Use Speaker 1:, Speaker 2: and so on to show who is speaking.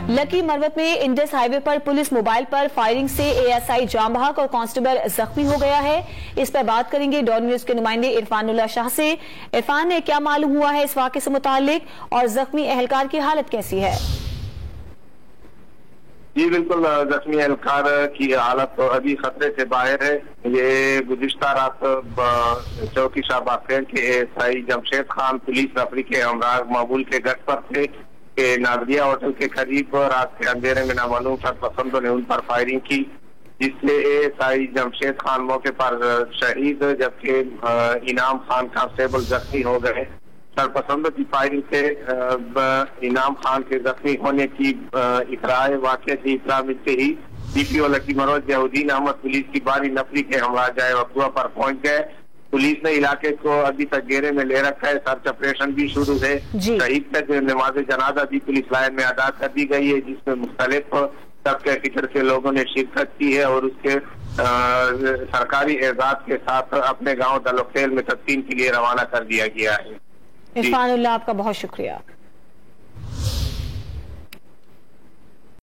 Speaker 1: Lucky Marwat में Indus highway पर police mobile पर फायरिंग से एएसआई जामबहक और कांस्टेबल जख्मी हो गया है। इस पर बात करेंगे डॉन न्यूज के नुमाइंदे इरफानुल्लाह शाह से। इरफान, क्या मालूम हुआ है इस वाक़े से मुतालिक और जख्मी एहलकार की हालत कैसी है?
Speaker 2: जी बिल्कुल, जख्मी एहलकार की हालत तो अभी खतरे से बाहर है। ये गुज़िश्ता रात चौकी शाहबाग के एएसआई जमशेद खान पुलिस नफरी के हमरा मकबूल के घर पर थे कि नाजरिया होटल के करीब रात के अंधेरे में नामालूम सरपसंदों ने उन पर फायरिंग की, जिससे एएसआई जमशेद खान मौके पर शहीद जबकि इनाम खान कांस्टेबल जख्मी हो गए। सरपसंदों की फायरिंग से इनाम खान के जख्मी होने की इतराए वाक़े की इतला मिलते ही डीपीओ लकी मरवत जयाउद्दीन अहमद पुलिस की बारी नफरी के हमरा जाए वक़्वा पर पहुंच गए। पुलिस ने इलाके को अभी तक घेरे में ले रखा है। सर्च ऑपरेशन भी शुरू है। शहीद तक नमाज जनाजा भी पुलिस लाइन में अदा कर दी गई है, जिसमें मुख्तलिफ तबके फिक्र के लोगों ने शिरकत की है और उसके सरकारी एजाज के साथ अपने गांव दलोखेल में तदफीन के लिए रवाना कर दिया गया है।
Speaker 1: इरफानुल्लाह, आपका बहुत शुक्रिया।